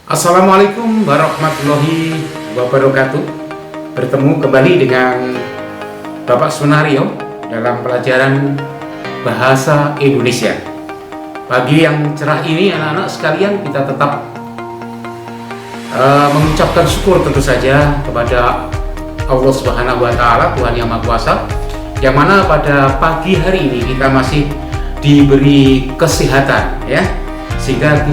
Assalamualaikum warahmatullahi wabarakatuh. Bertemu kembali dengan Bapak Sunario dalam pelajaran Bahasa Indonesia. Pagi yang cerah ini anak-anak sekalian, kita tetap mengucapkan syukur tentu saja kepada Allah Subhanahu wa Ta'ala, Tuhan Yang Maha Kuasa, yang mana pada pagi hari ini kita masih diberi kesehatan, ya, sehingga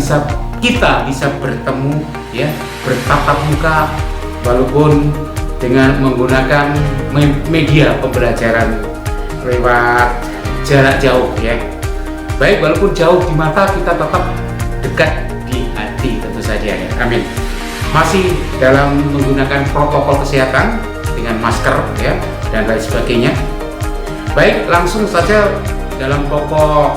kita bisa bertemu, ya, bertatap muka walaupun dengan menggunakan media pembelajaran lewat jarak jauh, ya. Baik, walaupun jauh di mata, kita tetap dekat di hati tentu saja, ya. Amin. Masih dalam menggunakan protokol kesehatan dengan masker, ya, dan lain sebagainya. Baik, langsung saja dalam pokok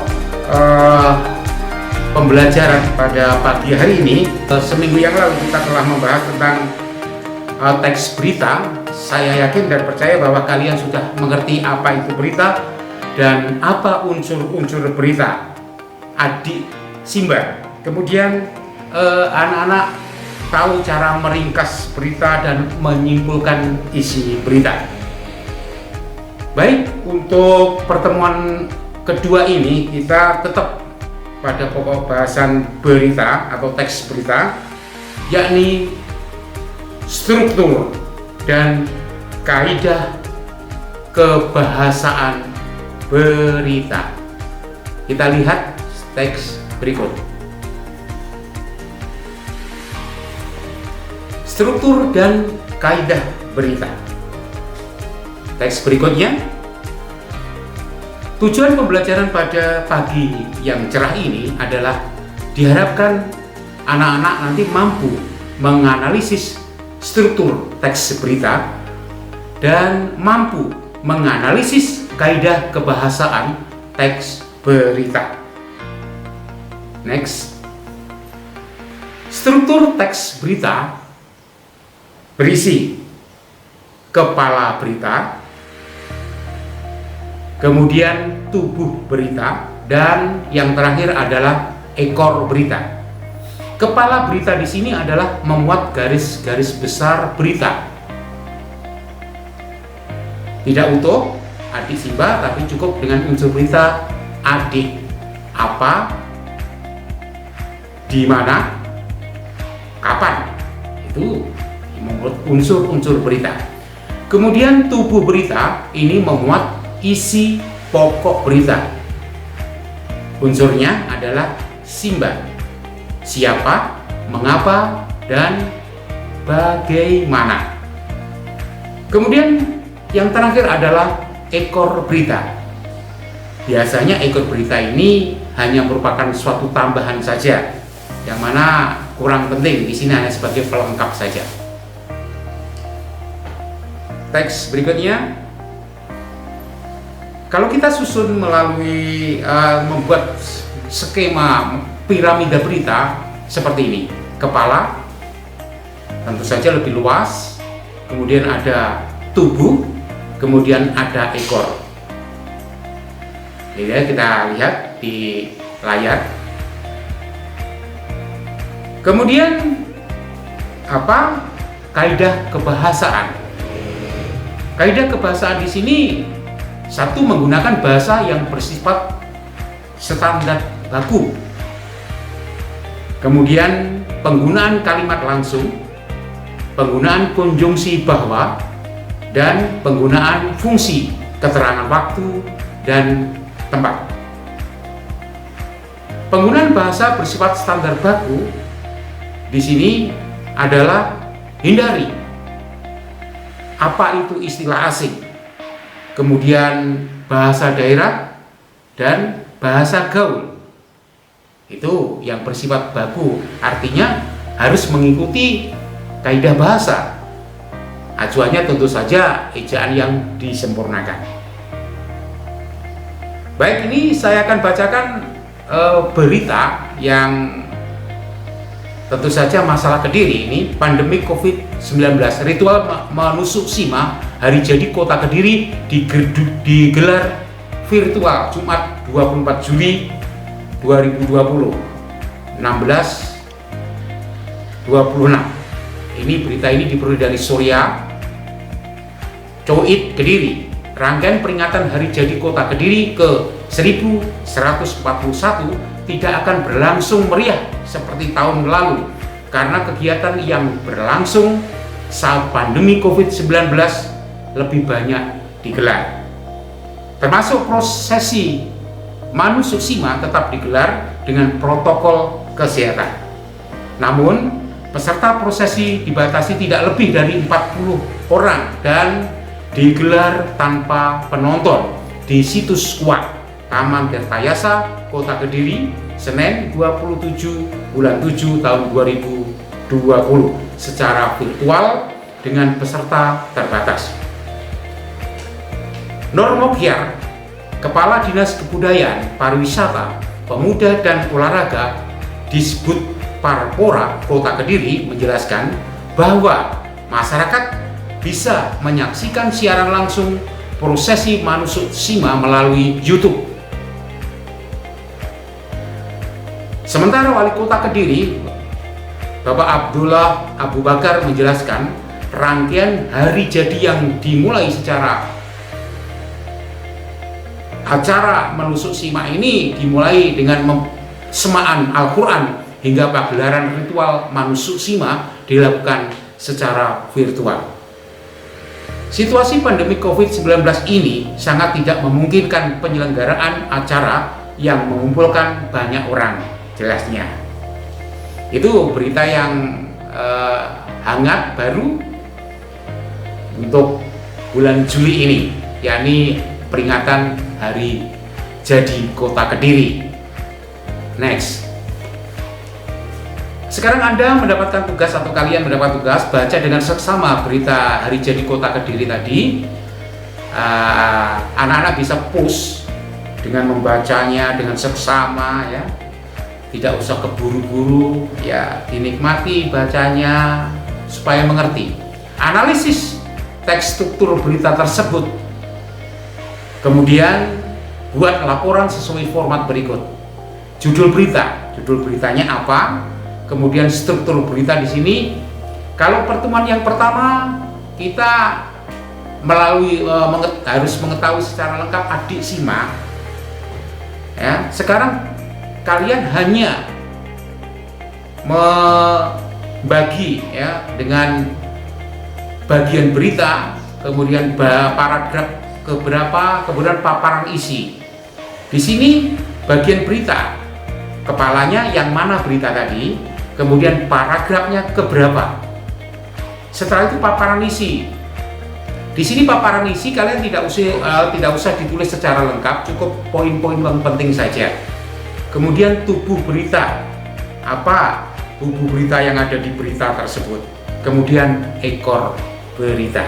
pembelajaran pada pagi hari ini. Seminggu yang lalu kita telah membahas tentang teks berita. Saya yakin dan percaya bahwa kalian sudah mengerti apa itu berita dan apa unsur-unsur berita. Adik Simba. Kemudian anak-anak tahu cara meringkas berita dan menyimpulkan isi berita. Baik, untuk pertemuan kedua ini kita tetap pada pokok bahasan berita atau teks berita, yakni struktur dan kaidah kebahasaan berita. Kita lihat teks berikut. Struktur dan kaidah berita. Teks berikutnya. Tujuan pembelajaran pada pagi yang cerah ini adalah diharapkan anak-anak nanti mampu menganalisis struktur teks berita dan mampu menganalisis kaidah kebahasaan teks berita. Next. Struktur teks berita berisi kepala berita, kemudian tubuh berita, dan yang terakhir adalah ekor berita. Kepala berita di sini adalah memuat garis-garis besar berita. Tidak utuh adik Simba, tapi cukup dengan unsur berita adik, apa, di mana, kapan. Itu memuat unsur-unsur berita. Kemudian tubuh berita ini memuat isi pokok berita. Unsurnya adalah Simba, siapa, mengapa, dan bagaimana. Kemudian yang terakhir adalah ekor berita. Biasanya ekor berita ini hanya merupakan suatu tambahan saja, yang mana kurang penting, di sini hanya sebagai pelengkap saja. Teks berikutnya. Kalau kita susun melalui membuat skema piramida berita seperti ini, kepala tentu saja lebih luas, kemudian ada tubuh, kemudian ada ekor. Jadi kita lihat di layar. Kemudian apa? Kaidah kebahasaan. Kaidah kebahasaan di sini, satu, menggunakan bahasa yang bersifat standar baku. Kemudian penggunaan kalimat langsung, penggunaan konjungsi bahwa, dan penggunaan fungsi keterangan waktu dan tempat. Penggunaan bahasa bersifat standar baku di sini adalah hindari apa itu istilah asing, kemudian bahasa daerah dan bahasa gaul. Itu yang bersifat baku, artinya harus mengikuti kaidah bahasa. Acuannya tentu saja ejaan yang disempurnakan. Baik, ini saya akan bacakan berita yang tentu saja masalah Kediri ini, pandemi COVID-19, ritual menusuk Sima hari jadi Kota Kediri digelar virtual Jumat 24 Juli 2020, 16 Ini berita ini diperoleh dari Surya Coid Kediri. Rangkaian peringatan Hari Jadi Kota Kediri ke 1141 tidak akan berlangsung meriah seperti tahun lalu karena kegiatan yang berlangsung saat pandemi COVID-19 lebih banyak digelar. Termasuk prosesi Manusuksima tetap digelar dengan protokol kesehatan. Namun, peserta prosesi dibatasi tidak lebih dari 40 orang dan digelar tanpa penonton di situs Kuat Taman Tirtayasa Kota Kediri Senin 27 bulan 7 tahun 2020 secara virtual dengan peserta terbatas. Nur Mokyar, Kepala Dinas Kebudayaan, Pariwisata, Pemuda dan Olahraga Disbud Parpora Kota Kediri menjelaskan bahwa masyarakat bisa menyaksikan siaran langsung prosesi Manusuksima melalui YouTube. Sementara Wali Kota Kediri, Bapak Abdullah Abu Bakar menjelaskan rangkaian hari jadi yang dimulai secara acara Manusuksima ini dimulai dengan semaan Al-Quran hingga pagelaran ritual Manusuksima dilakukan secara virtual. Situasi pandemi COVID-19 ini sangat tidak memungkinkan penyelenggaraan acara yang mengumpulkan banyak orang, jelasnya. Itu berita yang hangat baru untuk bulan Juli ini, yakni peringatan Hari Jadi Kota Kediri. Next. Sekarang Anda mendapatkan tugas atau kalian mendapat tugas baca dengan seksama berita Hari Jadi Kota Kediri tadi. Anak-anak bisa push dengan membacanya dengan seksama, ya. Tidak usah keburu-buru, ya, dinikmati bacanya supaya mengerti. Analisis teks struktur berita tersebut. Kemudian buat laporan sesuai format berikut. Judul beritanya apa? Kemudian struktur berita di sini. Kalau pertemuan yang pertama kita melalui harus mengetahui secara lengkap adik simak. Ya, sekarang kalian hanya membagi, ya, dengan bagian berita, kemudian paragraf keberapa, kemudian paparan isi. Di sini bagian berita, kepalanya yang mana berita tadi, kemudian paragrafnya keberapa. Setelah itu paparan isi. Di sini paparan isi kalian tidak usah ditulis secara lengkap, cukup poin-poin yang penting saja. Kemudian tubuh berita, apa tubuh berita yang ada di berita tersebut. Kemudian ekor berita.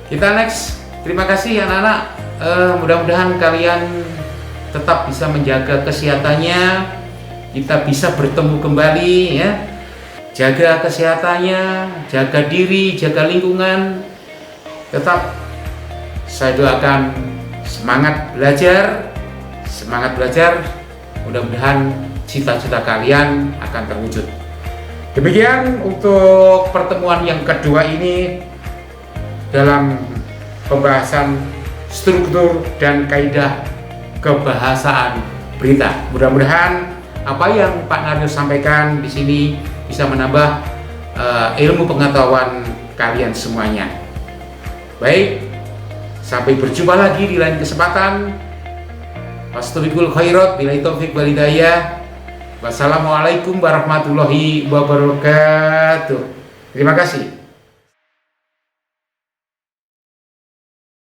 Kita next. Terima kasih anak-anak. Mudah-mudahan kalian tetap bisa menjaga kesehatannya, kita bisa bertemu kembali, ya. Jaga kesehatannya, jaga diri, jaga lingkungan. Tetap saya doakan semangat belajar. Mudah-mudahan cita-cita kalian akan terwujud. Demikian untuk pertemuan yang kedua ini dalam pembahasan struktur dan kaidah kebahasaan berita. Mudah-mudahan apa yang Pak Naryo sampaikan di sini bisa menambah ilmu pengetahuan kalian semuanya. Baik, sampai berjumpa lagi di lain kesempatan. Wassalamualaikum warahmatullahi wabarakatuh. Wassalamualaikum warahmatullahi wabarakatuh. Terima kasih.